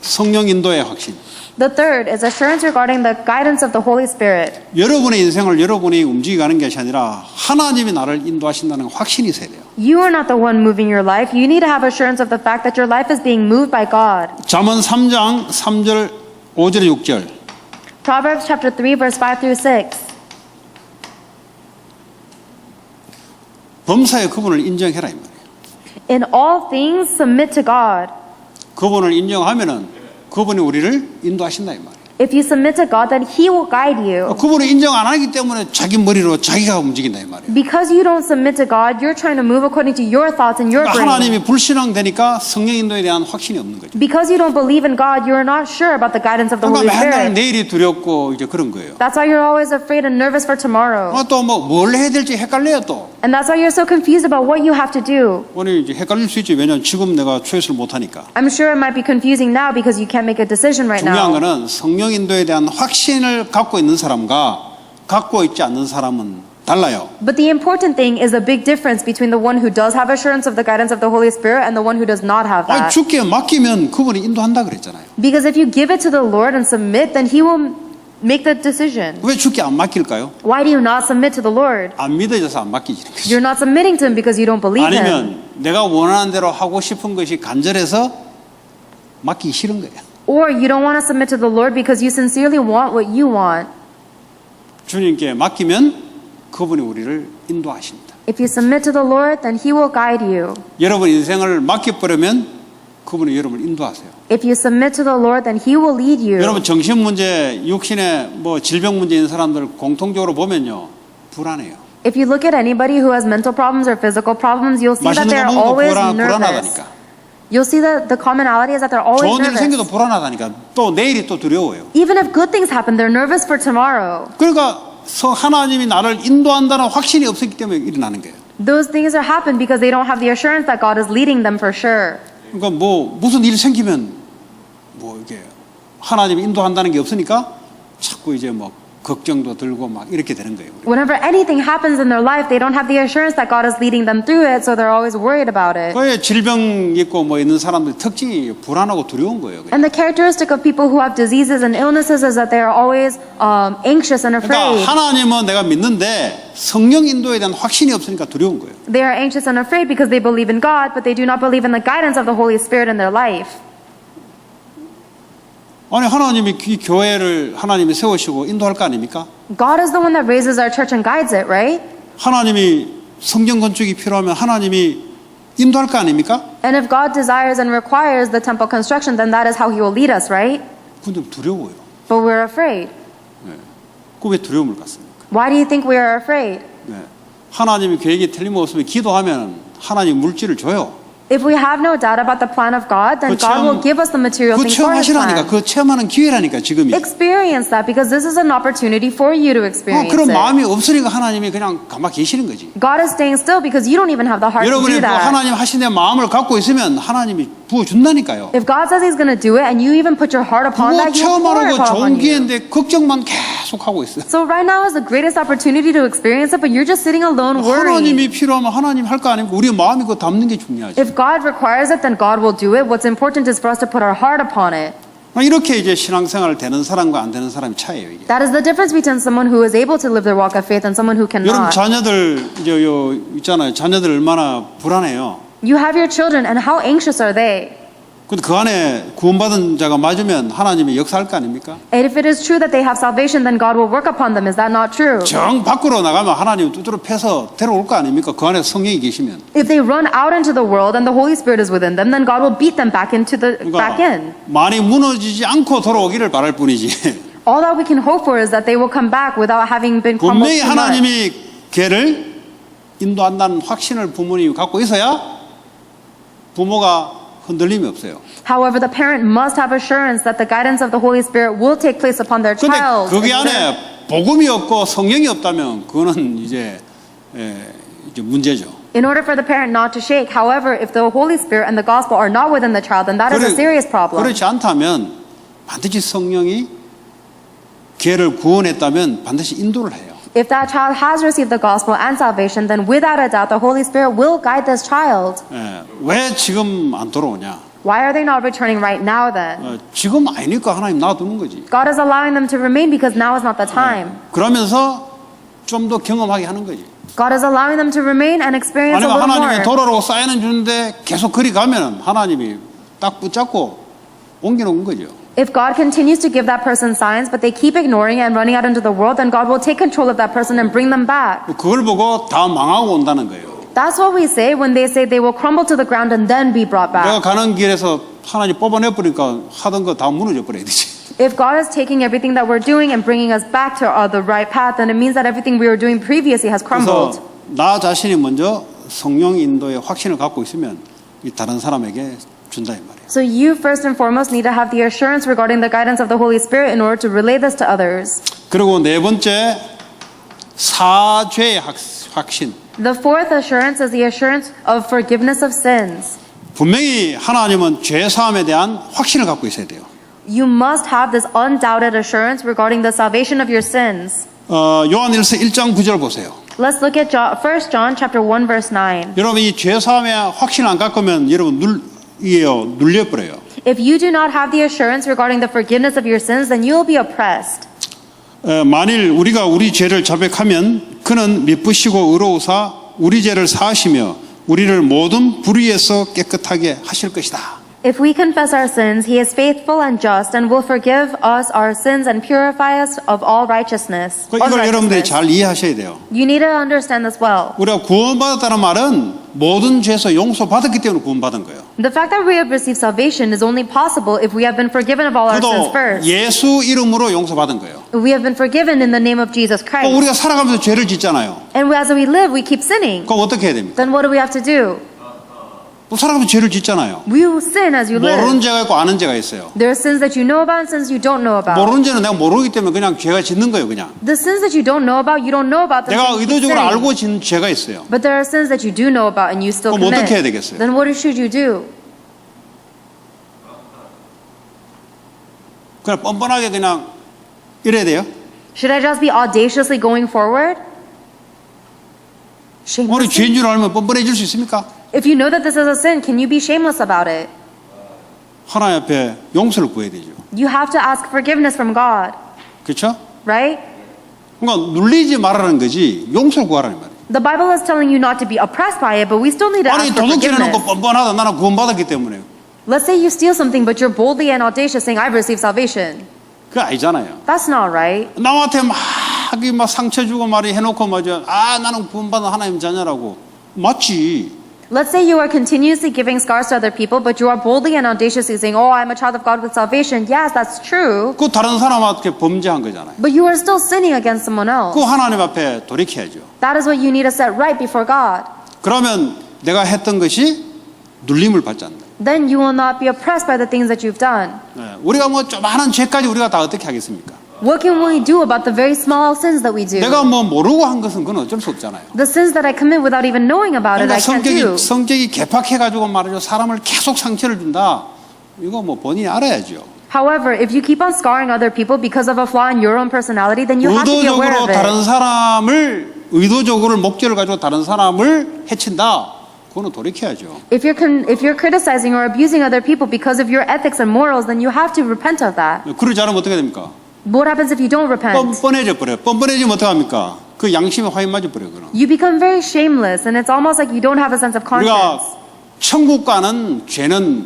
성령 인도의 확신. The third is assurance regarding the guidance of the Holy Spirit. 여러분의 인생을 여러분이 움직여가는 것이 아니라 하나님이 나를 인도하신다는 확신이 있어야 돼요. You are not the one moving your life. You need to have assurance of the fact that your life is being moved by God. 잠언 3장 3절 5절 6절 Proverbs chapter 3 verse 5 through 6. 범사에 그분을 인정해라 이 말이에요. In all things submit to God. 그분을 인정하면은 그분이 우리를 인도하신다 이 말이에요. If you submit to God, then He will guide you. 그분을 인정 안 하기 때문에 자기 머리로 자기가 움직인다 이 말이에요. Because you don't submit to God, you're trying to move according to your thoughts and your 그러니까 brain. 하나님이 불신앙되니까 성령 인도에 대한 확신이 없는 거죠. Because you don't believe in God, you're not sure about the guidance of the Holy 그러니까 맨날 Spirit. 내일이 두렵고 이제 그런 거예요. That's why you're always afraid and nervous for tomorrow. 또 뭐 뭘 해야 될지 헷갈려요 또. And that's why you're so confused about what you have to do. 오늘 이제 헷갈릴 수 있지. 왜냐하면 지금 내가 초이스를 못 하니까. I'm sure it might be confusing now because you can't make a decision right 중요한 now. 거는 성령 인도에 대한 확신을 갖고 있는 사람과 갖고 있지 않는 사람은 달라요. But the important thing is the big difference between the one who does have assurance of the guidance of the Holy Spirit and the one who does not have 아니, that. 주께 맡기면 그분이 인도한다 그랬잖아요. Because if you give it to the Lord and submit, then He will make the decision. 왜 주께 안 맡길까요? Why do you not submit to the Lord? 안 믿어져서 안 맡기지는 거죠. You're not submitting to Him because you don't believe Him. 아니면 내가 원하는 대로 하고 싶은 것이 간절해서 맡기기 싫은 거예요. Or you don't want to submit to the Lord because you sincerely want what you want. 주님께 맡기면 그분이 우리를 인도하십니다. If you submit to the Lord, then He will guide you. 여러분 인생을 맡겨버리면 그분이 여러분을 인도하세요. If you submit to the Lord, then He will lead you. 여러분 정신 문제, 육신의 뭐 질병 문제 있는 사람들 공통적으로 보면요 불안해요. If you look at anybody who has mental problems or physical problems, you'll see that 맛있는 they're 거 먹는 거 always nervous. 불안하다니까. You'll see that the commonality is that they're always 좋은 일이 생겨도 nervous. 불안하다니까. 또 내일이 또 두려워요. Even if good things happen, they're nervous for tomorrow. 그러니까 하나님이 나를 인도한다는 확신이 없었기 때문에 일어나는 거예요. Those things are happen because they don't have the assurance that God is leading them for sure. 그러니까 뭐 무슨 일 생기면 뭐 이게 하나님이 인도한다는 게 없으니까 자꾸 이제 뭐 걱정도 들고 막 이렇게 되는 거예요. Whenever anything happens in their life, they don't have the assurance that God is leading them through it, so they're always worried about it. 그게 질병 있고 뭐 있는 사람들 특징이 불안하고 두려운 거예요. 그냥. And the characteristic of people who have diseases and illnesses is that they are always anxious and 그러니까 afraid. 하나님은 내가 믿는데 성령 인도에 대한 확신이 없으니까 두려운 거예요. They are anxious and afraid because they believe in God, but they do not believe in the guidance of the Holy Spirit in their life. 아니 하나님이 이 교회를 하나님이 세우시고 인도할 거 아닙니까? God is the one that raises our church and guides it, right? 하나님이 성전 건축이 필요하면 하나님이 인도할 거 아닙니까? And if God desires and requires the temple construction, then that is how He will lead us, right? 근데 두려워요. But we're afraid. 그 왜 두려움을 갖습니까? Why do you think we are afraid? 네. 하나님이 계획이 틀림없으면 기도하면 하나님 물질을 줘요. If we have no doubt about the plan of God, then God will give us the material 그 things for His 체험하시라니까 plan. 그 체험하는 기회라니까 지금이. Experience that because this is an opportunity for you to experience 그런 it. 마음이 없으니까 하나님이 그냥 가만히 계시는 거지. God is staying still because you don't even have the heart to 여러분이 뭐 do that. 하나님 하시는 마음을 갖고 있으면 하나님이 부어준다니까요. If God says He's going to do it and you even put your heart upon 그거 that, He will pour 체험하라고 it 좋은 upon you. 기회인데 걱정만 계속 하고 있어요. So right now is the greatest opportunity to experience it, but you're just sitting alone worrying. 하나님이 필요하면 하나님 할 거 아닙니까? 우리 마음이 그거 담는 게 중요하지. If God requires it, then God will do it. What's important is for us to put our heart upon it. 이렇게 이제 신앙생활 되는 사람과 안 되는 사람이 차이예요 이게. That is the difference between someone who is able to live their walk of faith and someone who 여러분 cannot. 자녀들 이제 요 있잖아요. 자녀들 얼마나 불안해요. You have your children, and how anxious are they? 근데 그 안에 구원받은 자가 맞으면 하나님이 역사할 거 아닙니까? And if it is true that they have salvation, then God will work upon them. Is that not true? 정 밖으로 나가면 하나님 두드러 패서 데려올 거 아닙니까? 그 안에 성령이 계시면. If they run out into the world and the Holy Spirit is within them, then God will beat them back back in. 많이 무너지지 않고 돌아오기를 바랄 뿐이지. All that we can hope for is that they will come back without having been crumbled 분명히 too much. 하나님이 걔를 인도한다는 확신을 부모님이 갖고 있어야 부모가 흔들림이 없어요. However, the parent must have assurance that the guidance of the Holy Spirit will take place upon their 근데 child. 거기 안에 복음이 없고 성령이 없다면 그거는 이제 문제죠. In order for the parent not to shake, however, if the Holy Spirit and the gospel are not within the child, then that is a serious problem. 그렇지 않다면 반드시 성령이 걔를 구원했다면 반드시 인도를 해요. If that child has received the gospel and salvation, then without a doubt, the Holy Spirit will guide this child. 왜 지금 안 돌아오냐? Why are they not returning right now then? 지금 아니니까 하나님 놔두는 거지. God is allowing them to remain because now is not the time. 그러면서 좀 더 경험하게 하는 거지. God is allowing them to remain and experience a 아니면 little 하나님이 more. 돌아오고 쌓이는 주는데 계속 그리 가면 하나님이 딱 붙잡고 옮겨놓은 거죠. If God continues to give that person signs, but they keep ignoring it and running out into the world, then God will take control of that person and bring them back. 그걸 보고 다 망하고 온다는 거예요. That's what we say when they say they will crumble to the ground and then be brought 내가 back. 가는 길에서 하나님 뽑아내버리니까 하던 거 다 무너져 버려야 되지. If God is taking everything that we're doing and bringing us back to the right path, then it means that everything we were doing previously has crumbled. 그래서 나 자신이 먼저 성령 인도의 확신을 갖고 있으면 이 다른 사람에게 준다 이 말이에요. So you first and foremost need to have the assurance regarding the guidance of the Holy Spirit in order to relay this to others. 그리고 네 번째 사죄의 확신. The fourth assurance is the assurance of forgiveness of sins. 분명히 하나님은 죄 사함에 대한 확신을 갖고 있어야 돼요. You must have this undoubted assurance regarding the salvation of your sins. 요한일서 1장 9절 보세요. Let's look at 1 John chapter 1 verse 9. 여러분 이 죄 사함의 확신을 안 갖고면 여러분 눌려버려요. If you do not have the assurance regarding the forgiveness of your sins, then you will be oppressed. 만일 우리가 우리 죄를 자백하면 그는 미쁘시고 의로우사 우리 죄를 사하시며 우리를 모든 불의에서 깨끗하게 하실 것이다. If we confess our sins, he is faithful and just and will forgive us our sins and purify us of all righteousness. 이걸 여러분들이 잘 이해하셔야 돼요. You need to understand this well. 우리가 구원받았다는 말은 모든 죄에서 용서받았기 때문에 구원받은 거예요. The fact that we have received salvation is only possible if we have been forgiven of all our 그도 sins first. 예수 이름으로 용서받은 거예요. We have been forgiven in the name of Jesus Christ. 우리가 살아가면서 죄를 짓잖아요. And as we live, we keep sinning. 그럼 어떻게 해야 됩니까? Then what do we have to do? 살아가면서 죄를 짓잖아요. We will sin as you 모르는 live. 죄가 있고 아는 죄가 있어요. There are sins that you know about and sins you don't know about. 모르는 죄는 내가 모르기 때문에 그냥 죄가 짓는 거예요, 그냥. The sins that you don't know about, you don't know about them. 내가 so you keep 의도적으로 sinning. 알고 짓는 죄가 있어요. But there are sins that you do know about and you still 그럼 commit. 어떻게 해야 되겠어요? Then what should you do? 그냥 뻔뻔하게 그냥 이래야 돼요. Should I just be audaciously going forward? 우리 Shamelessly? 죄인 줄 알면 뻔뻔해질 수 있습니까? If you know that this is a sin, can you be shameless about it? 하나님 앞에 용서를 구해야 되죠. You have to ask forgiveness from God, 그렇죠? right? 그러니까 눌리지 말라는 거지 용서를 구하라는 말이에요. The Bible is telling you not to be oppressed by it, but we still need to 아니 ask for 도둑질해 놓고 forgiveness. 뻔뻔하다 나는 구원받았기 때문에 Let's say you steal something, but you're boldly and audacious saying, I've received salvation. 그거 아니잖아요. That's not right. 남한테 막 상처 주고 말이 해놓고 말이야. 나는 구원받은 하나님 자녀라고. 맞지. Let's say you are continuously giving scars to other people, but you are boldly and audaciously saying, oh, I'm a child of God with salvation. Yes, that's true. 그 다른 사람한테 범죄한 거잖아요. But you are still sinning against someone else. 그 하나님 앞에 돌이켜야죠. That is what you need to set right before God. 그러면 내가 했던 것이 눌림을 받지 않는다. Then you will not be oppressed by the things that you've done. 우리가 뭐 조그마한 죄까지 우리가 다 어떻게 하겠습니까? What can we do about the very small sins that we do? 내가 뭐 모르고 한 것은 그건 어쩔 수 없잖아요. The sins that I commit without even knowing about it, 그러니까 I can't do. 성격이 개팍해가지고 말이죠. 사람을 계속 상처를 준다. 이거 뭐 본인이 알아야죠. However, if you keep on scarring other people because of a flaw in your own personality, then you have to be aware 의도적으로 of 다른 it. 사람을 의도적으로 목적을 가지고 다른 사람을 해친다. 그거는 돌이켜야죠. If you're criticizing or abusing other people because of your ethics and morals, then you have to repent of that. 그러지 않으면 어떻게 됩니까? What happens if you don't repent? 뻔뻔해져 버려요. 뻔뻔해지면 어떻게 합니까? 그 양심에 화인 맞아 버려요. 그는. You become very shameless, and it's almost like you don't have a sense of 우리가 conscience. 천국 가는 죄는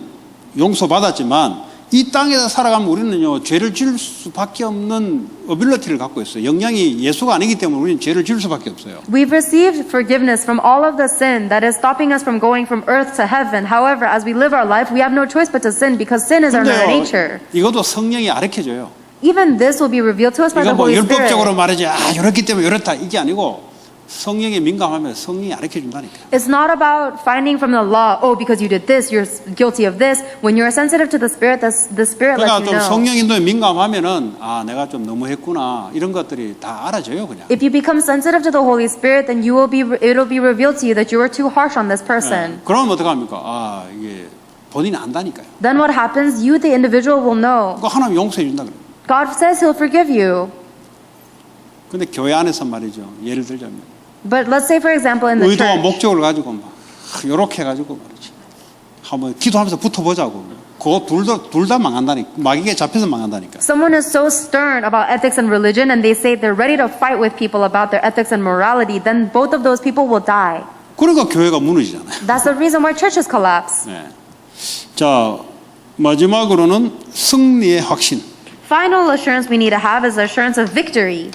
용서받았지만 이 땅에서 살아가면 우리는요 죄를 지을 수밖에 없는 어빌리티를 갖고 있어요. 영향이 예수가 아니기 때문에 우리는 죄를 지을 수밖에 없어요. We've received forgiveness from all of the sin that is stopping us from going from earth to heaven. However, as we live our life, we have no choice but to sin because sin is our 근데요, nature. 이것도 성령이 가르쳐줘요. Even this will be revealed to us by 이건 the 뭐 Holy Spirit. 율법적으로 말이지 이렇기 때문에 이렇다 이게 아니고 성령에 민감하면 성령이 가르쳐준다니까. It's not about finding from the law, oh, because you did this, you're guilty of this. When you're sensitive to the Spirit, the Spirit 그러니까 lets 좀 you know. 성령 인도에 민감하면은 내가 좀 너무했구나 이런 것들이 다 알아져요 그냥. If you become sensitive to the Holy Spirit, then it'll be revealed to you that you were too harsh on this person. 그러면 어떻게 합니까? 이게 본인이 안다니까요. Then what happens? You, the individual, will know. 그 하나님 용서해 준다 그래요. God says He'll forgive you. 근데 교회 안에서 말이죠. 예를 들자면 But let's say, for example, in the 의도와 church, 목적을 가지고 막 이렇게 해가지고 말이지. 한번 기도하면서 붙어보자고. 그거 둘 다 망한다니까. 마귀에 잡혀서 망한다니까. someone is so stern about ethics and religion and they say they're ready to fight with people about their ethics and morality, then both of those people will die. 그러니까 교회가 무너지잖아요. That's the reason why churches collapse. 네. 자, 마지막으로는 승리의 확신. Final assurance we need to have is the assurance of victory.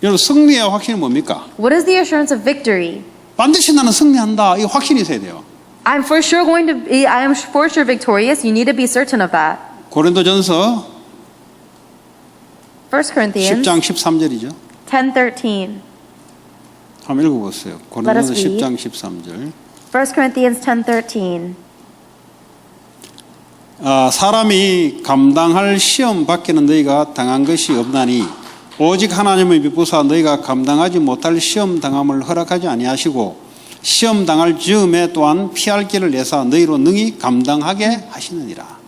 여러분 승리의 확신이 뭡니까? What is the assurance of victory? 반드시 나는 승리한다. 이 확신이 있어야 돼요. I am for sure victorious. You need to be certain of that. 고린도전서 1 Corinthians 10장 13절이죠. 10:13. 한번 읽어보세요. Let us 고린도서 read. 10장 13절. 1 Corinthians 10:13. 사람이 감당할 시험 밖에는 너희가 당한 것이 없나니 오직 하나님의 미쁘사 너희가 감당하지 못할 시험 당함을 허락하지 아니하시고 시험 당할 즈음에 또한 피할 길을 내사 너희로 능히 감당하게 하시느니라.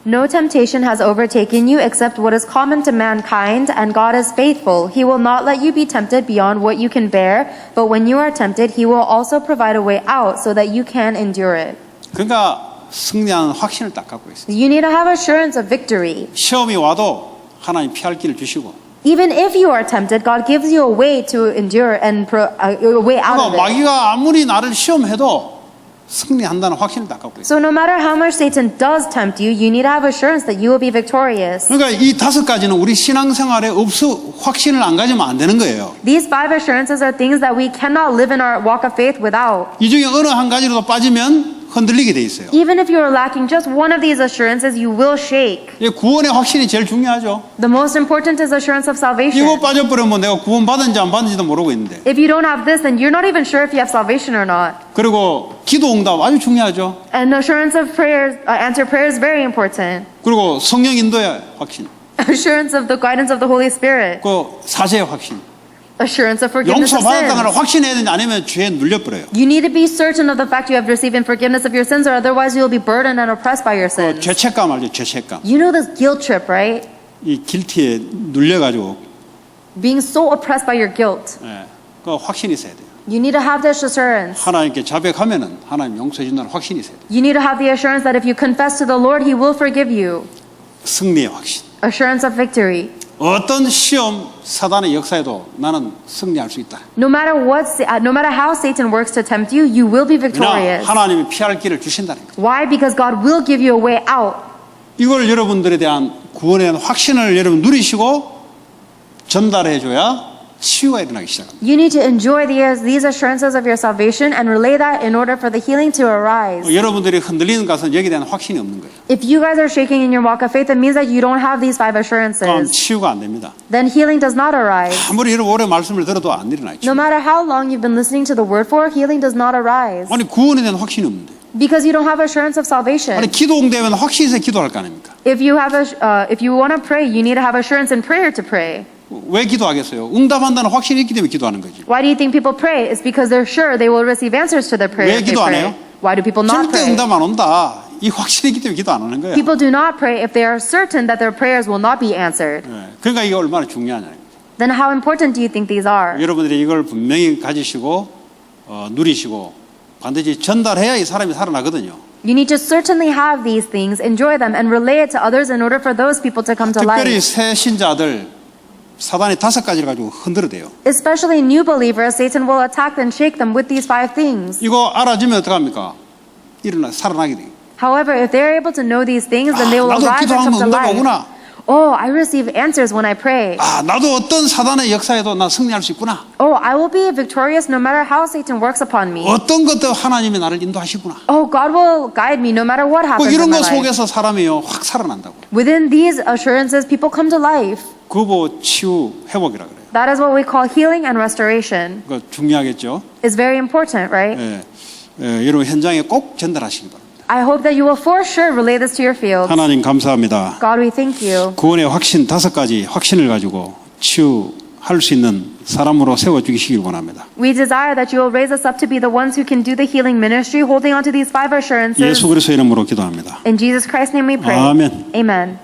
No temptation has overtaken you except what is common to mankind, and God is faithful. He will not let you be tempted beyond what you can bear, but when you are tempted, He will also provide a way out so that you can endure it. 그러니까 승리하는 확신을 딱 갖고 있어요. You need to have assurance of victory. 시험이 와도 하나님 피할 길을 주시고 Even if you are tempted, God gives you a way to endure and a way out of 그러니까 it. 마귀가 아무리 나를 시험해도 승리한다는 확신을 딱 갖고 있어요. So no matter how much Satan does tempt you, you need to have assurance that you will be victorious. 그러니까 이 5가지는 우리 신앙생활에 확신을 안 가지면 안 되는 거예요. These 5 assurances are things that we cannot live in our walk of faith without. 이 중에 어느 한 가지라도 빠지면 흔들리게 돼 있어요. Even if you are lacking just one of these assurances, you will shake. 이 구원의 확신이 제일 중요하죠. The most important is assurance of salvation. 이거 빠져버리면 내가 구원 받은지 안 받은지도 모르고 있는데. If you don't have this, then you're not even sure if you have salvation or not. 그리고 기도 응답 아주 중요하죠. And assurance of prayers, answer prayer is very important. 그리고 성령 인도의 확신, Assurance of the guidance of the Holy Spirit. 그 사죄의 확신, Assurance of forgiveness 용서 of 받았다는 걸 sins. 확신해야 되는지 아니면 죄에 눌려버려요. You need to be certain of the fact you have received forgiveness of your sins, or otherwise you will be burdened and oppressed by your 그 sins. 죄책감 알죠? 죄책감. You know this guilt trip, right? 이 길티에 눌려가지고 Being so oppressed by your guilt. 그 확신이 있어야 돼요. You need to have this assurance. 하나님께 자백하면은 하나님 용서해 준다는 확신이 있어야 돼요. You need to have the assurance that if you confess to the Lord, He will forgive you. 승리의 확신. Assurance of victory. 어떤 시험 사단의 역사에도 나는 승리할 수 있다. No matter how Satan works to tempt you, you will be 왜냐 victorious. 하나님이 피할 길을 주신다는 거예요. Why? Because God will give you a way out. 이걸 여러분들에 대한 구원에 대한 확신을 여러분 누리시고 전달해 줘야 치유가 일어나기 시작합니다. You need to enjoy these assurances of your salvation and relay that in order for the healing to arise. 여러분들이 흔들리는 것은 여기에 대한 확신이 없는 거예요. If you guys are shaking in your walk of faith, it means that you don't have these 5 그럼 assurances. 치유가 안 됩니다. Then healing does not arise. 아무리 여러분 오래 말씀을 들어도 안 일어나요. No matter how long you've been listening to the word for, healing does not arise. 아니 구원에 대한 확신이 없는데. Because you don't have assurance of salvation. 아니 기도 응대면 확신이 있어야 기도할 거 아닙니까? If you want to pray, you need to have assurance in prayer to pray. 왜 기도하겠어요? 응답한다는 확신이 있기 때문에 기도하는 거지. Why do you think people pray? It's because they're sure they will receive answers to their prayer. 왜 if they 기도 안 pray. 해요? Why do people not 절대 pray? 응답 안 온다. 이 확신이 있기 때문에 기도 안 하는 거야. People do not pray if they are certain that their prayers will not be answered. 그러니까 이게 얼마나 중요하냐. Then how important do you think these are? 여러분들이 이걸 분명히 가지시고 누리시고 반드시 전달해야 이 사람이 살아나거든요. You need to certainly have these things, enjoy them, and relay it to others in order for those people to come to 특별히 life. 새 신자들 사단이 5가지를 가지고 흔들어대요. Especially new believers, Satan will attack and shake them with these 5 things. 이거 알아주면 어떡합니까? 살아나게 돼요. However, if they're able to know these things, then they will 나도 arise and 기도하면 come to 응답 life. 오구나. Oh, I receive answers when I pray. 나도 어떤 사단의 역사에도 나 승리할 수 있구나. Oh, I will be victorious no matter how Satan works upon me. 어떤 것도 하나님이 나를 인도하시구나. Oh, God will guide me no matter what happens in 이런 my 것 life. 속에서 사람이요 확 살아난다고. Within these assurances, people come to life. 그거 치유 회복이라 그래요. That is what we call healing and restoration. 그거 중요하겠죠. It's very important, right? 여러분 현장에 꼭 전달하시기 바랍니다. I hope that you will for sure relay this to your field. 하나님 감사합니다. God, we thank you. 구원의 확신 5가지 확신을 가지고 치유할 수 있는 사람으로 세워주시길 원합니다. We desire that you will raise us up to be the ones who can do the healing ministry, holding on to these 5 assurances. 예수 그리스도의 이름으로 기도합니다. In Jesus Christ's name we pray. 아멘. Amen.